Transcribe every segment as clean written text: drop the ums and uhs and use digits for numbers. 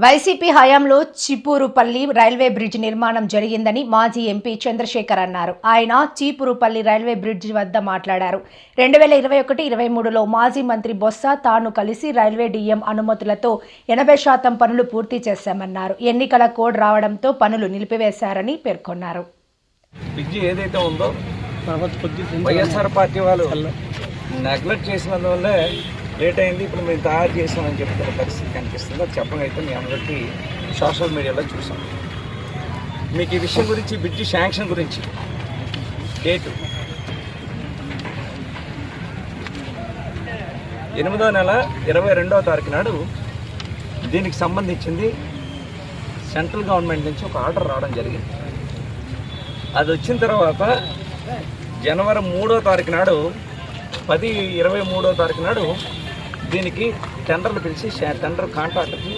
YCP హయాంలో Cheepurupalli railway bridge నిర్మాణం జరిగిందని మాజీ ఎంపీ చంద్రశేఖర్ అన్నారు. ఆయన చీపురుపల్లి రైల్వే బ్రిడ్జ్ వద్ద మాట్లాడారు. 2021-23లో మాజీ మంత్రి బొత్స తాను కలిసి రైల్వే డీఎం అనుమతులతో 80% పనులు పూర్తి చేశామన్నారు. ఎన్నికల కోడ్ రావడంతో పనులు నిలిపివేశారని పేర్కొన్నారు. బ్రిడ్జ్ ఏదైతే ఉందో వైఎస్ఆర్ పార్టీ వాళ్ళు నెగ్లెక్ట్ చేసినందువల్లే లేట్ అయింది. ఇప్పుడు మేము తయారు చేసామని చెప్తున్న పరిస్థితి కనిపిస్తుంది. అది చెప్పడం అయితే మీ అందరికీ సోషల్ మీడియాలో చూసాం. మీకు ఈ విషయం గురించి బ్రిడ్జ్ శాంక్షన్ గురించి డేటు 8వ నెల 22వ తారీఖు నాడు దీనికి సంబంధించింది సెంట్రల్ గవర్నమెంట్ నుంచి ఒక ఆర్డర్ రావడం జరిగింది. అది వచ్చిన తర్వాత జనవరి 3వ తారీఖు నాడు 10-23వ తారీఖు నాడు దీనికి టెండర్లు పిలిచి టెండర్ కాంట్రాక్టర్కి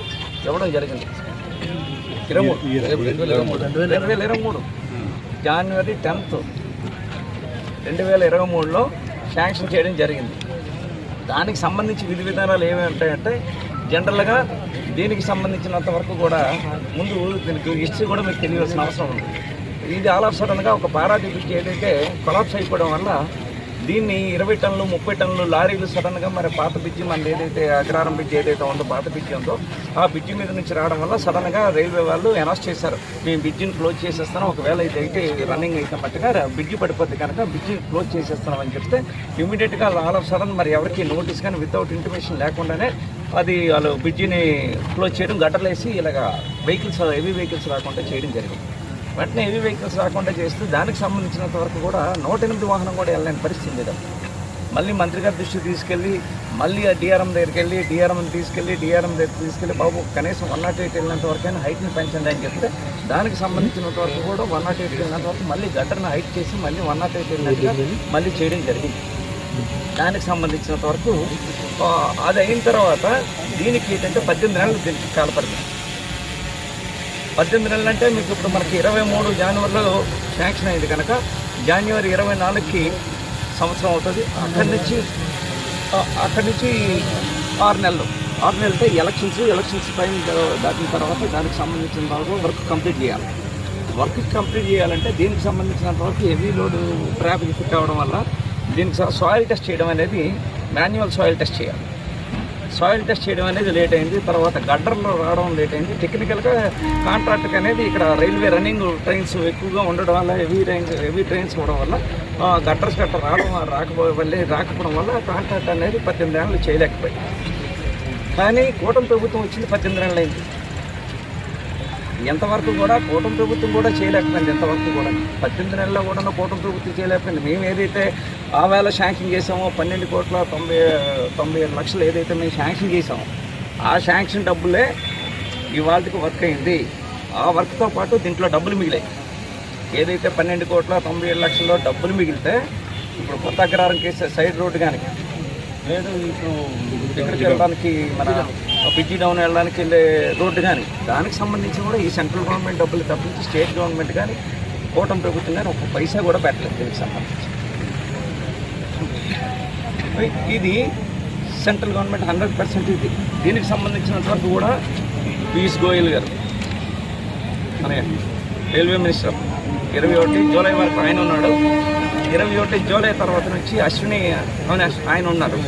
ఇవ్వడం జరిగింది. 2023 జనవరి 10th 2023లో శాంక్షన్ చేయడం జరిగింది. దానికి సంబంధించి విధి విధానాలు ఏమేమి ఉంటాయంటే జనరల్గా దీనికి సంబంధించినంత వరకు కూడా ముందు దీనికి హిస్టరీ కూడా మీకు తెలియాల్సిన అవసరం ఉంది. ఇది ఆల్ ఆఫ్ సడన్గా ఒక పారాదీప్ బ్రిడ్జ్ ఏదైతే కొలాప్స్ అయిపోవడం వల్ల దీన్ని 20 టన్నులు 30 టన్నులు లారీలు సడన్గా మరి పాత బ్రిడ్జి మనది ఏదైతే అగ్రహారం బ్రిడ్జ్ ఏదైతే ఉందో పాత బ్రిడ్జి ఉందో ఆ బ్రిడ్జి మీద నుంచి రావడం వల్ల సడన్గా రైల్వే వాళ్ళు అనౌన్స్ చేశారు, మేము బ్రిడ్జిని క్లోజ్ చేసేస్తాం, ఒకవేళ ఇదైతే రన్నింగ్ అయితే మట్టుగా బ్రిడ్జి పడిపోతే కనుక బ్రిడ్జి క్లోజ్ చేసేస్తున్నాం అని చెప్తే ఇమీడియట్గా ఆల్ ఆఫ్ సడన్ మరి ఎవరికి నోటీస్ కానీ వితౌట్ ఇంటిమేషన్ లేకుండానే అది వాళ్ళు బ్రిడ్జిని క్లోజ్ చేయడం, గట్టర్లు వేసి ఇలాగా వెహికల్స్ హెవీ వెహికల్స్ రాకుండా చేయడం జరిగింది. వెంటనే హెవీ వెహికల్స్ రాకుండా చేస్తూ దానికి సంబంధించినంత వరకు కూడా 108 వాహనం కూడా వెళ్ళలేని పరిస్థితి లేదు. మళ్ళీ మంత్రి గారి దృష్టికి తీసుకెళ్ళి మళ్ళీ ఆ డిఆర్ఎం దగ్గరికి వెళ్ళి డిఆర్ఎం దగ్గర తీసుకెళ్ళి బాబు కనీసం 108 వెళ్ళినంత వరకైనా హైట్ని పెంచండి అని చెప్తే దానికి సంబంధించినంత వరకు కూడా 108 వెళ్ళినంత వరకు మళ్ళీ గట్టర్ని హైట్ చేసి మళ్ళీ 108 వెళ్ళినట్టుగా మళ్ళీ చేయడం జరిగింది. దానికి సంబంధించినంత వరకు అది అయిన తర్వాత దీనికి ఏంటంటే 18 నెలలు దీనికి కాలపరిమితి. 18 నెలలు అంటే మీకు ఇప్పుడు మనకి 23 జనవరిలో శాంక్షన్ అయింది కనుక జనవరి 24కి సంవత్సరం అవుతుంది. అక్కడి నుంచి 6 నెలలతో ఎలక్షన్స్ టైం దాటిన తర్వాత దానికి సంబంధించిన వర్క్ కంప్లీట్ చేయాలి. వర్క్ కంప్లీట్ చేయాలంటే దీనికి సంబంధించినంత వరకు హెవీ లోడ్ ట్రాఫిక్ ఫిట్ అవ్వడం వల్ల దీనికి సాయిల్ టెస్ట్ చేయడం అనేది మాన్యువల్ సాయిల్ టెస్ట్ చేయాలి. సాయిల్ టెస్ట్ చేయడం అనేది లేట్ అయింది. తర్వాత గడ్డర్లో రావడం లేట్ అయింది. టెక్నికల్గా కాంట్రాక్ట్కి అనేది ఇక్కడ రైల్వే రన్నింగ్ ట్రైన్స్ ఎక్కువగా ఉండడం వల్ల హెవీ ట్రైన్స్ ఉండడం వల్ల గడ్డర్స్ రాకపోవడం వల్ల కాంట్రాక్ట్ అనేది 18 నెలలు చేయలేకపోయింది. కానీ కూటమి ప్రభుత్వం వచ్చింది 18 నెలలు అయింది. ఎంతవరకు కూడా కూటమి ప్రభుత్వం కూడా చేయలేకపోయింది. ఎంతవరకు కూడా 18 నెలల్లో కూడా కూటమి ప్రభుత్వం చేయలేకపోయింది. మేము ఏదైతే ఆ వేళ శాంక్షన్ చేసామో 12,90,97 లక్షలు ఏదైతే మేము శాంక్షన్ చేసామో ఆ శాంక్షన్ డబ్బులే ఇవాళకి వర్క్ అయింది. ఆ వర్క్తో పాటు దీంట్లో డబ్బులు మిగిలాయి. ఏదైతే 12,97 లక్షల్లో డబ్బులు మిగిలితే ఇప్పుడు కొత్త అగ్రహారం కేసు సైడ్ రోడ్డు కానీ లేదు ఇప్పుడు ఇక్కడికి వెళ్ళడానికి మన బ్రిడ్జి డౌన్ వెళ్ళడానికి వెళ్ళే రోడ్డు కానీ దానికి సంబంధించి కూడా ఈ సెంట్రల్ గవర్నమెంట్ డబ్బులు తప్పించి స్టేట్ గవర్నమెంట్ కానీ కూటమి ప్రభుత్వం కానీ ఒక పైసా కూడా పెట్టలేదు దీనికి సంబంధించి. ఇది సెంట్రల్ గవర్నమెంట్ 100% ఇది. దీనికి సంబంధించినంత వరకు కూడా పీయూష్ గోయల్ గారు మన రైల్వే మినిస్టర్ 21 జూలై వరకు ఆయన ఉన్నాడు. 21 జూలై తర్వాత నుంచి అశ్విని ఆయన ఉన్నారు.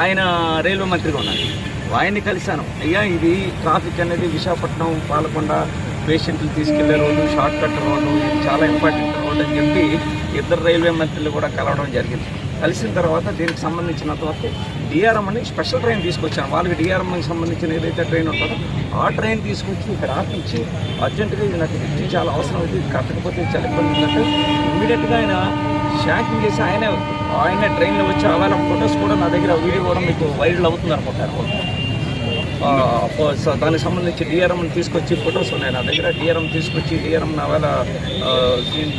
ఆయన రైల్వే మంత్రిగా ఉన్నారు. ఆయన్ని కలిశాను, అయ్యా ఇది ట్రాఫిక్ అనేది విశాఖపట్నం పాలకొండ పేషెంట్లు తీసుకెళ్లే రోడ్డు, షార్ట్ కట్ రోడ్డు, ఇది చాలా ఇంపార్టెంట్ రోడ్డు అని చెప్పి ఇద్దరు రైల్వే మంత్రులు కూడా కలవడం జరిగింది. కలిసిన తర్వాత దీనికి సంబంధించినంత వరకు డిఆర్ఎం అని స్పెషల్ ట్రైన్ తీసుకొచ్చాను. వాళ్ళకి డిఆర్ఎంకి సంబంధించిన ఏదైతే ట్రైన్ ఉంటుందో ఆ ట్రైన్ తీసుకొచ్చి ఇక్కడ ఆపించి అర్జెంటుగా ఇది నాకు బ్రిడ్జి చాలా అవసరం అవుతుంది, ఇది కట్టకపోతే చాలా ఇబ్బంది ఉందంటే ఇమ్మీడియట్గా ఆయన శాంక్షన్ చేసి ఆయనే ట్రైన్లో వచ్చి అవేళ ఫొటోస్ కూడా నా దగ్గర వీడియో కూడా మీకు వైరల్ అవుతుంది అనుకుంటారు. దానికి సంబంధించి డిఆర్ఎంని తీసుకొచ్చి ఫొటోస్ ఉన్నాయి నా దగ్గర. డిఆర్ఎం తీసుకొచ్చి డిఆర్ఎం అవేళ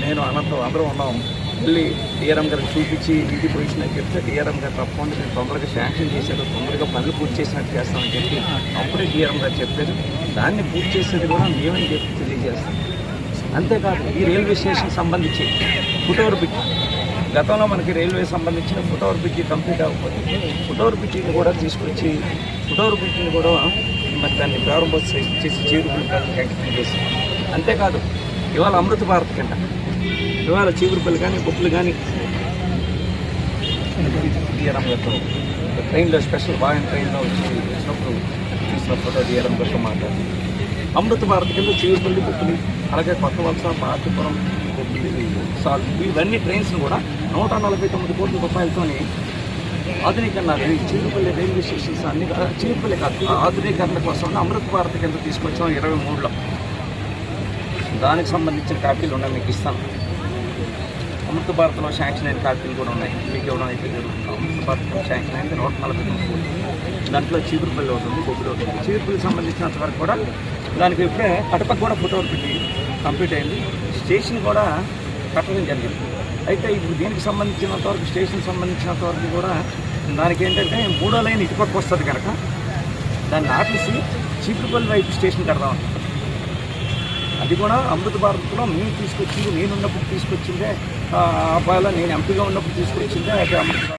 నేను అనంతం అందరూ ఉన్నాం. వెళ్ళి డిఆర్ఎం గారికి చూపించి ఇది పొజిషన్ అని చెప్తే డిఆర్ఎం గారు తప్పకుండా నేను తొందరగా శాంక్షన్ చేశారు, తొందరగా పనులు పూర్తి చేసినట్టు చేస్తామని చెప్పి అప్పుడే డిఆర్ఎం గారు చెప్పారు. దాన్ని పూర్తి చేసేది కూడా మేమని చెప్పి తెలియజేస్తాం. అంతేకాదు ఈ రైల్వే స్టేషన్ సంబంధించి ఫుట్ఓవర్ బ్రిడ్జ్ గతంలో మనకి రైల్వే సంబంధించిన ఫుట్ఓవర్ బ్రిడ్జి కంప్లీట్ అవ్వకపోతే ఫుట్ఓవర్ బ్రిడ్జిని కూడా తీసుకొచ్చి ఫుట్ఓవర్ బ్రిడ్జిని కూడా మరి దాన్ని ప్రారంభోత్సవం చేసి చీపురుపల్లి ప్రాజెక్ట్ శాంక్షన్ చేసి, అంతేకాదు ఇవాళ అమృత భారత్ కింద ఇవాళ చీపురుపల్లి కానీ బొప్పులు కానీ తీయడం యొక్క ట్రైన్లో స్పెషల్ వాయిన్ ట్రైన్లో వచ్చినప్పుడు తీసిన ఫోటో తీయడం కోసం మాట్లాడి అమృత భారత్ కింద చీపురుపల్లి బొప్పులు, అలాగే కొత్త వలస, పార్టీపురం, బొప్పులు, సాల్ట్, ఇవన్నీ ట్రైన్స్ను కూడా 149 కోట్ల రూపాయలతోని ఆధునీకరణ చీపురుపల్లి రైల్వే స్టేషన్స్ అన్ని చీపురుపల్లి కాదు ఆధునీకరణ కోసం అమృత భారత్ కింద తీసుకొచ్చాం 23లో. దానికి సంబంధించిన కాపీలు ఉన్నాయి, మీకు ఇస్తాను. అమృత భారత్లో శాంక్షన్ అయిన కాపీలు కూడా ఉన్నాయి, మీకు ఇవ్వడం అయితే జరుగుతుంది. అమృత భారత్ శాంక్షన్ అయింది 149 కోట్లు, దాంట్లో చీపురుపల్లి అవుతుంది, బొబ్బులు అవుతుంది. చీపురుపల్లికి సంబంధించినంత వరకు కూడా దానికి ఇప్పుడే కడపకు కూడా ఫోటోలు పెట్టి కంప్లీట్ అయింది. స్టేషన్ కూడా కట్టడం జరిగింది. అయితే ఇప్పుడు దీనికి సంబంధించినంత వరకు స్టేషన్ సంబంధించినంత వరకు కూడా దానికి ఏంటంటే 3వ లైన్ ఇటుపక్క వస్తుంది కనుక దాన్ని ఆపేసి చీపురుపల్లి వైపు స్టేషన్ కడదాం. అది కూడా అమృత భారత్లో మేము తీసుకొచ్చింది, నేనున్నప్పుడు తీసుకొచ్చిందే, నేను ఎంపీగా ఉన్నప్పుడు తీసుకొచ్చిందే అది అమృత